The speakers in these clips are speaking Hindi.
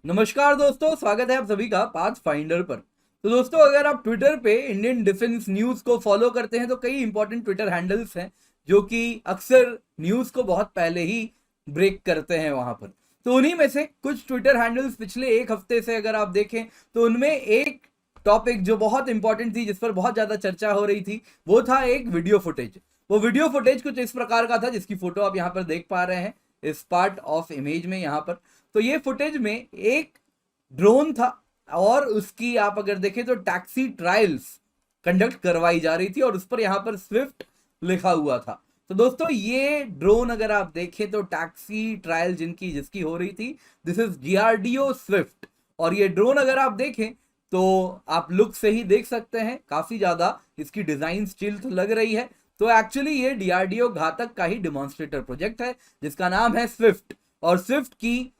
नमस्कार दोस्तों, स्वागत है आप सभी का पाथ फाइंडर पर। तो दोस्तों, अगर आप ट्विटर पे इंडियन डिफेंस न्यूज को फॉलो करते हैं तो कई इंपॉर्टेंट ट्विटर हैंडल्स हैं जो कि अक्सर न्यूज को बहुत पहले ही ब्रेक करते हैं वहां पर। तो उन्हीं में से कुछ ट्विटर हैंडल्स पिछले एक हफ्ते से अगर आप देखें तो उनमें एक टॉपिक जो बहुत इंपॉर्टेंट थी, जिस पर बहुत ज्यादा चर्चा हो रही थी, वो था एक वीडियो फुटेज। वो वीडियो फुटेज कुछ इस प्रकार का था, जिसकी फोटो आप यहाँ पर देख पा रहे हैं इस पार्ट ऑफ इमेज में यहाँ पर। तो ये फुटेज में एक ड्रोन था और उसकी आप अगर देखें तो टैक्सी ट्रायल्स कंडक्ट करवाई जा रही थी और उस पर यहां पर स्विफ्ट लिखा हुआ था। तो दोस्तों, ये ड्रोन अगर आप देखें तो टैक्सी ट्रायल जिसकी हो रही थी, दिस इज डीआरडीओ स्विफ्ट। और ये ड्रोन अगर आप देखें तो आप लुक से ही देख सकते हैं, काफी ज्यादा इसकी डिजाइन स्टिल्थ लग रही है। तो एक्चुअली ये डीआरडीओ घातक का ही डिमॉन्स्ट्रेटर प्रोजेक्ट है जिसका नाम है स्विफ्ट। और स्विफ्ट की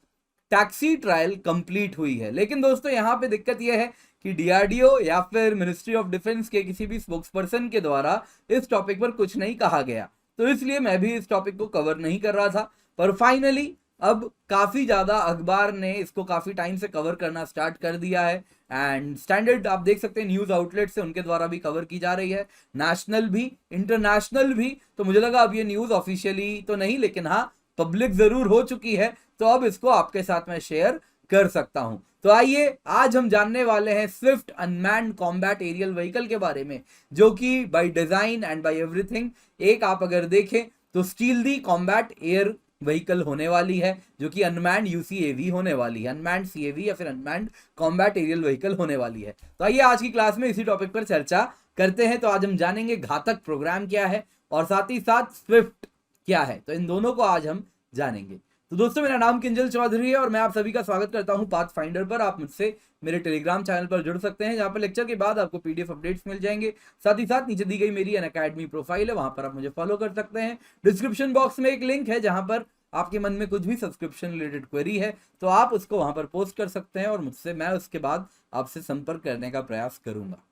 टैक्सी ट्रायल कंप्लीट हुई है। लेकिन दोस्तों, यहां पे दिक्कत यह है कि डीआरडीओ या फिर मिनिस्ट्री ऑफ डिफेंस के किसी भी स्पोक्सपर्सन के द्वारा इस टॉपिक पर कुछ नहीं कहा गया, तो इसलिए मैं भी इस टॉपिक को कवर नहीं कर रहा था। पर फाइनली अब काफी ज्यादा अखबार ने इसको काफी टाइम से कवर करना स्टार्ट कर दिया है एंड स्टैंडर्ड आप देख सकते हैं न्यूज आउटलेट से उनके द्वारा भी कवर की जा रही है, नेशनल भी इंटरनेशनल भी। तो मुझे लगा अब ये न्यूज ऑफिशियली तो नहीं, लेकिन हाँ पब्लिक जरूर हो चुकी है, तो अब इसको आपके साथ में शेयर कर सकता हूं। तो आइए आज हम जानने वाले हैं Swift unmanned combat aerial vehicle के बारे में, जो कि by design and by everything एक आप अगर देखें तो stealthy combat air vehicle होने वाली है, जो कि अनमैन्ड यूसीएवी होने वाली है, अनमैन्ड सीएवी या फिर अनमैन्ड कॉम्बैट एरियल व्हीकल होने वाली है। तो आइए आज की क्लास में इसी टॉपिक पर चर्चा करते हैं। तो आज हम जानेंगे घातक प्रोग्राम क्या है और साथ ही साथ स्विफ्ट क्या है, तो इन दोनों को आज हम जानेंगे। तो दोस्तों, मेरा नाम किंजल चौधरी है और मैं आप सभी का स्वागत करता हूं पाथ फाइंडर पर। आप मुझसे मेरे टेलीग्राम चैनल पर जुड़ सकते हैं, जहां पर लेक्चर के बाद आपको पीडीएफ अपडेट्स मिल जाएंगे। साथ ही साथ नीचे दी गई मेरी अनअकैडमी प्रोफाइल है, वहां पर आप मुझे फॉलो कर सकते हैं। डिस्क्रिप्शन बॉक्स में एक लिंक है जहां पर आपके मन में कुछ भी सब्सक्रिप्शन रिलेटेड क्वेरी है तो आप उसको वहां पर पोस्ट कर सकते हैं और मुझसे मैं उसके बाद आपसे संपर्क करने का प्रयास करूंगा।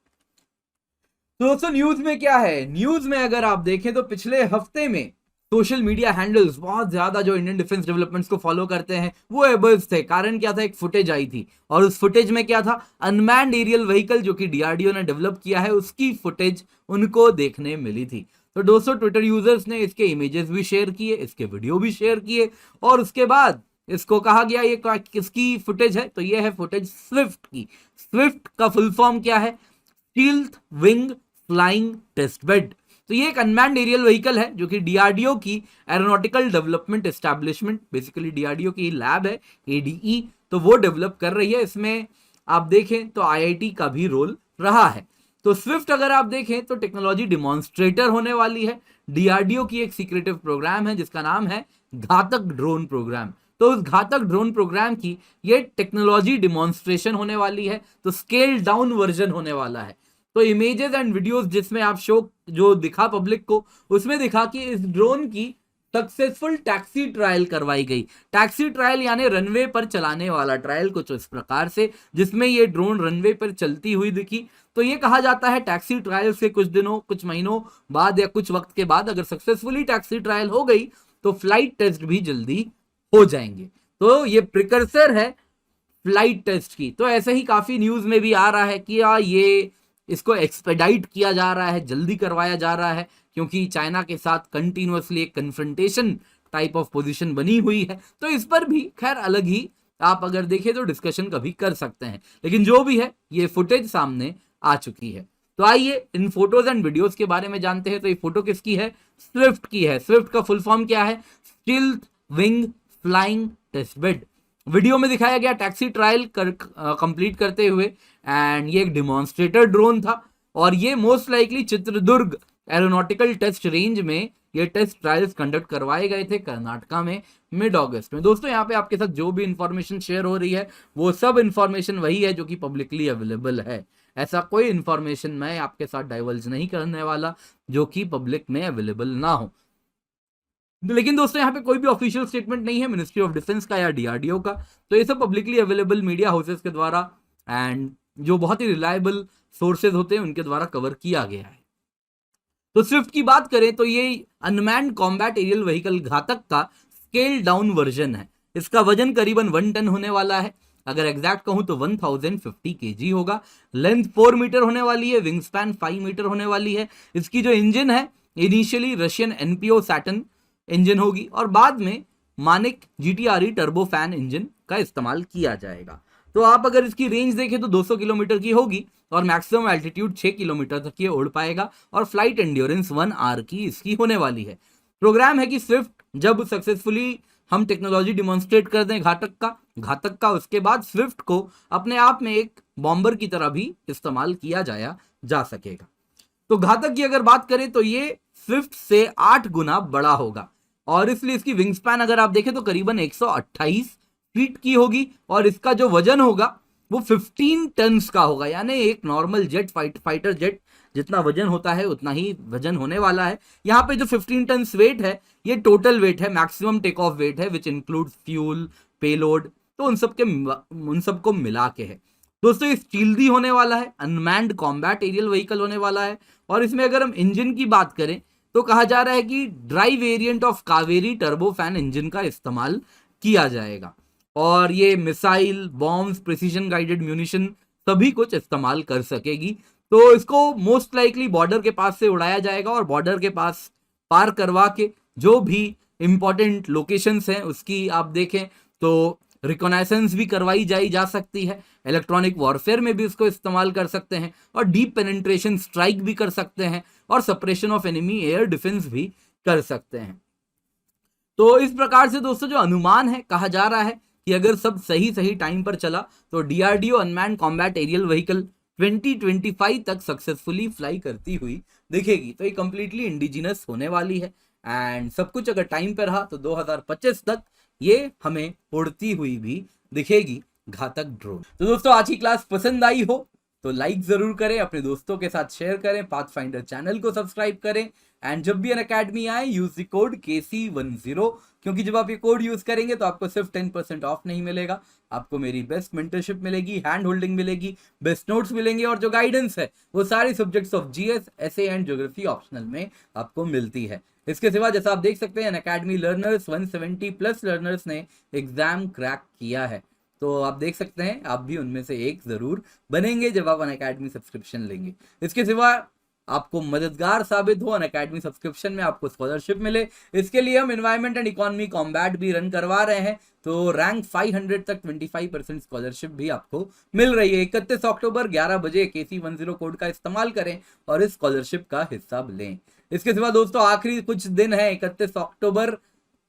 तो दोस्तों, न्यूज में क्या है? न्यूज में अगर आप देखें तो पिछले हफ्ते में सोशल मीडिया हैंडल्स बहुत ज्यादा जो इंडियन डिफेंस डेवलपमेंट्स को फॉलो करते हैं वो एबल्स थे। कारण क्या था? एक फुटेज आई थी और उस फुटेज में क्या था? अनमैन्ड एरियल व्हीकल जो कि डीआरडीओ ने डेवलप किया है उसकी फुटेज उनको देखने मिली थी। तो दोस्तों, ट्विटर यूजर्स ने इसके इमेजेस भी शेयर किए, इसके वीडियो भी शेयर किए और उसके बाद इसको कहा गया ये किसकी फुटेज है? तो ये है फुटेज स्विफ्ट की। स्विफ्ट का फुल फॉर्म क्या है? Stealth wing flying test bed. तो ये एक अनमैन्ड एरियल व्हीकल है जो कि डीआरडीओ की aeronautical development establishment, basically DRDO की लैब है एडीई, तो वो डेवलप कर रही है। इसमें आप देखें तो आईआईटी का भी रोल रहा है। तो स्विफ्ट अगर आप देखें तो टेक्नोलॉजी डिमॉन्स्ट्रेटर होने वाली है। डीआरडीओ की एक सीक्रेटिव प्रोग्राम है जिसका नाम है घातक ड्रोन प्रोग्राम। तो उस घातक ड्रोन प्रोग्राम की ये टेक्नोलॉजी डिमॉन्स्ट्रेशन होने वाली है, तो स्केल डाउन वर्जन होने वाला है। तो इमेजेस एंड वीडियोस जिसमें आप शो जो दिखा पब्लिक को, उसमें दिखा कि इस ड्रोन की सक्सेसफुल टैक्सी ट्रायल करवाई गई। टैक्सी ट्रायल यानी रनवे पर चलाने वाला ट्रायल, कुछ इस प्रकार से, जिसमें ये ड्रोन रनवे पर चलती हुई दिखी। तो ये कहा जाता है टैक्सी ट्रायल से कुछ दिनों कुछ महीनों बाद या कुछ वक्त के बाद अगर सक्सेसफुली टैक्सी ट्रायल हो गई तो फ्लाइट टेस्ट भी जल्दी हो जाएंगे। तो ये प्रिकर्सर है फ्लाइट टेस्ट की। तो ऐसे ही काफी न्यूज में भी आ रहा है कि ये इसको एक्सपेडाइट किया जा रहा है, जल्दी करवाया जा रहा है, क्योंकि चाइना के साथ कंटिन्यूअसली एक कन्फ्रंटेशन टाइप ऑफ पोजीशन बनी हुई है। तो इस पर भी खैर अलग ही आप अगर देखें तो डिस्कशन कभी कर सकते हैं, लेकिन जो भी है ये फुटेज सामने आ चुकी है। तो आइए इन फोटोज एंड वीडियोस के बारे में जानते हैं। तो ये फोटो किसकी है? स्विफ्ट की है। स्विफ्ट का फुल फॉर्म क्या है? Stealth wing flying test bed. Video में दिखाया गया टैक्सी ट्रायल कंप्लीट करते हुए एंड ये एक डिमॉन्स्ट्रेटर ड्रोन था और ये most likely Chitradurga aeronautical test range में ये टेस्ट ट्रायल्स कंडक्ट करवाए गए थे कर्नाटका में मिड अगस्त में। दोस्तों, यहाँ पे आपके साथ जो भी इंफॉर्मेशन शेयर हो रही है वो सब इंफॉर्मेशन वही है जो कि पब्लिकली अवेलेबल है। ऐसा कोई इंफॉर्मेशन मैं आपके साथ डाइवर्ज नहीं करने वाला जो कि पब्लिक में अवेलेबल ना हो। लेकिन दोस्तों, यहाँ पे कोई भी ऑफिशियल स्टेटमेंट नहीं है मिनिस्ट्री ऑफ डिफेंस का या डीआरडीओ का। तो ये सब पब्लिकली अवेलेबल मीडिया हाउसेस के द्वारा एंड जो बहुत ही रिलायबल सोर्सेज होते हैं उनके द्वारा कवर किया गया है। तो स्विफ्ट की बात करें तो ये अनमैन्ड कॉम्बैट एरियल व्हीकल घातक का स्केल डाउन वर्जन है। इसका वजन करीबन 1 टन होने वाला है। अगर एग्जैक्ट कहूं तो 1050 kg होगा। लेंथ 4 मीटर होने वाली है, विंग स्पैन 5 मीटर होने वाली है। इसकी जो इंजन है initially Russian NPO Saturn engine होगी और बाद में Manik GTRE turbo fan engine का इस्तेमाल किया जाएगा। तो आप अगर इसकी रेंज देखें तो 200 किलोमीटर की होगी और मैक्सिमम एल्टीट्यूड 6 किलोमीटर तक ये उड़ पाएगा और फ्लाइट एंड्योरेंस 1 आवर की इसकी होने वाली है। प्रोग्राम है कि स्विफ्ट जब सक्सेसफुली हम टेक्नोलॉजी डिमॉन्स्ट्रेट कर दें घातक का उसके बाद स्विफ्ट को अपने आप में एक बॉम्बर की तरह भी इस्तेमाल किया जाया जा सकेगा। तो घातक की अगर बात करें तो ये स्विफ्ट से 8 गुना बड़ा होगा और इसलिए इसकी विंग स्पैन अगर आप देखें तो करीबन 128 फीट की होगी और इसका जो वजन होगा वो 15 टन्स का होगा, यानी एक नॉर्मल जेट फाइटर जेट जितना वजन होता है उतना ही वजन होने वाला है। यहाँ पे जो 15 टन्स वेट है ये टोटल वेट है, मैक्सिमम टेक ऑफ वेट है विच इंक्लूड फ्यूल पेलोड, तो उन सबको मिला के है। दोस्तों ये स्टील्दी होने वाला है, अनमैन्ड कॉम्बैट एरियल व्हीकल होने वाला है और इसमें अगर हम इंजन की बात करें तो कहा जा रहा है कि dry variant of Kaveri turbo fan engine का इस्तेमाल किया जाएगा और ये missile bombs precision guided munition सभी कुछ इस्तेमाल कर सकेगी। तो इसको मोस्ट लाइकली बॉर्डर के पास से उड़ाया जाएगा और बॉर्डर के पास पार करवा के जो भी इंपॉर्टेंट लोकेशंस हैं उसकी आप देखें तो रिकॉनाइसेंस भी करवाई जा सकती है। इलेक्ट्रॉनिक वॉरफेयर में भी इसको इस्तेमाल कर सकते हैं और डीप पेनिट्रेशन स्ट्राइक भी कर सकते हैं और suppression of enemy air defence भी कर सकते हैं। तो इस प्रकार से दोस्तों जो अनुमान है कहा जा रहा है कि अगर सब सही टाइम पर चला तो DRDO unmanned combat aerial vehicle 2025 तक सक्सेसफुली फ्लाई करती हुई दिखेगी। तो ये कंप्लीटली इंडिजिनस होने वाली है एंड सब कुछ अगर टाइम पर रहा तो 2025 तक ये हमें उड़ती हुई भी दिखेगी घातक ड्रोन। तो दोस्तों आज की क्लास पसंद आई हो तो लाइक जरूर करें, अपने दोस्तों के साथ शेयर करें, पाथफाइंडर चैनल को सब्सक्राइब करें एंड जब भी अनअकैडमी आए यूज द कोड KC10 क्योंकि जब आप ये कोड यूज करेंगे तो आपको सिर्फ 10% ऑफ नहीं मिलेगा, आपको मेरी बेस्ट मेंटरशिप मिलेगी, हैंड होल्डिंग मिलेगी, बेस्ट नोट्स मिलेंगे और जो गाइडेंस है वो सारे subjects of GS essay and geography optional में आपको मिलती है। इसके सिवा जैसा आप देख सकते हैं अनअकैडमी लर्नर्स 170 प्लस लर्नर्स ने एग्जाम क्रैक किया है, तो आप देख सकते हैं आप भी उनमें से एक जरूर बनेंगे जब आप अनअकैडमी सब्सक्रिप्शन लेंगे। इसके सिवा आपको मददगार साबित हो अनअकैडमी सब्सक्रिप्शन में आपको स्कॉलरशिप मिले, इसके लिए हम एनवायरमेंट एंड इकोनॉमी कॉम्बैट भी रन करवा रहे हैं तो रैंक 500 तक 25% स्कॉलरशिप भी आपको मिल रही है। 31 अक्टूबर 11 बजे KC10 कोड का इस्तेमाल करें और इस स्कॉलरशिप का हिस्सा लें। इसके सिवा दोस्तों आखिरी कुछ दिन है 31 अक्टूबर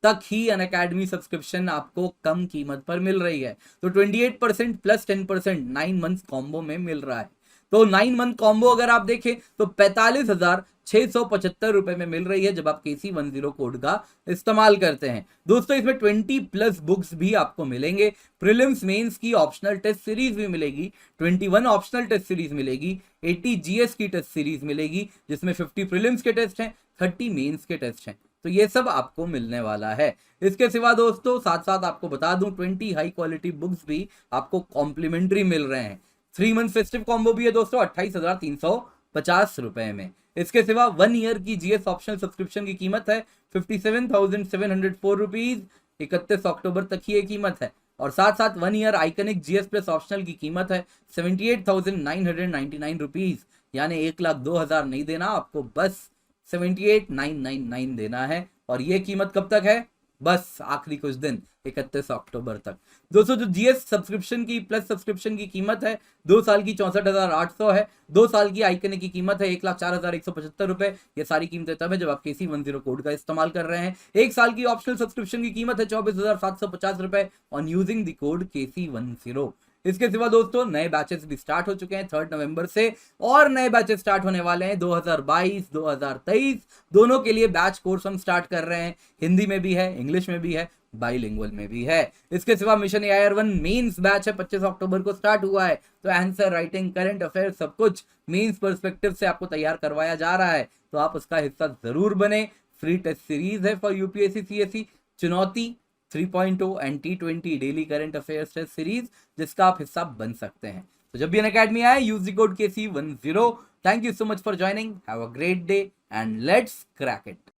तक ही अनअकैडमी सब्सक्रिप्शन आपको कम कीमत पर मिल रही है तो 28% प्लस 10% 9 मंथ कॉम्बो में मिल रहा है। तो 9 मंथ कॉम्बो अगर आप देखें तो 45,675 रुपए में मिल रही है जब आप KC10 कोड का इस्तेमाल करते हैं। दोस्तों इसमें 20 प्लस बुक्स भी आपको मिलेंगे, प्रीलिम्स मेंस की ऑप्शनल टेस्ट सीरीज भी मिलेगी, 21 ऑप्शनल टेस्ट सीरीज मिलेगी, 80 जीएस की टेस्ट सीरीज मिलेगी जिसमें 50 प्रीलिम्स के टेस्ट हैं, 30 मेंस के टेस्ट हैं, तो ये सब आपको मिलने वाला है। इसके सिवा दोस्तों साथ साथ आपको बता दूं 20 हाई क्वालिटी बुक्स भी आपको कॉम्प्लीमेंट्री मिल रहे हैं। 3 मंथ फेस्टिव कॉम्बो भी है दोस्तों 28,350 रुपए में। इसके सिवा 1 ईयर की जीएस ऑप्शनल सब्सक्रिप्शन की कीमत है 57,704 रुपीज, 31 अक्टूबर तक ही ये कीमत है और साथ साथ 1 year iconic GS plus optional की कीमत है 78,999 रुपीज, यानी 1,02,000 नहीं देना आपको, बस 78,999 देना है और ये कीमत कब तक है, बस आखिरी कुछ दिन 31 अक्टूबर तक। दोस्तों जो जीएस सब्सक्रिप्शन की प्लस सब्सक्रिप्शन की कीमत है 2 साल की 64,800 है, 2 साल की आइकनिक की कीमत है 1,04,175 रुपए। ये सारी कीमतें तब है जब आप KC10 कोड का इस्तेमाल कर रहे हैं। 1 साल की ऑप्शनल सब्सक्रिप्शन की कीमत है 24,750 रुपए on using the code KC10। इसके सिवा दोस्तों नए बैचेस भी स्टार्ट हो चुके हैं 3 नवंबर से और नए बैचेस स्टार्ट होने वाले हैं 2022 2023 दोनों के लिए बैच कोर्स हम स्टार्ट कर रहे हैं, हिंदी में भी है, इंग्लिश में भी है, बाइलिंगुअल में भी है। इसके सिवा मिशन AIR1 मेंस बैच है 25 अक्टूबर को स्टार्ट हुआ है, तो आंसर राइटिंग करंट अफेयर सब कुछ मेंस पर्सपेक्टिव से आपको तैयार करवाया जा रहा है, तो आप उसका हिस्सा जरूर बने। फ्री टेस्ट सीरीज है फॉर यूपीएससी CSE चुनौती 3.0 and T20 daily current affairs test series जिसका आप हिस्सा बन सकते हैं। तो जब भी अनअकैडमी आए use the code KC10। Thank you so much for joining, have a great day and let's crack it.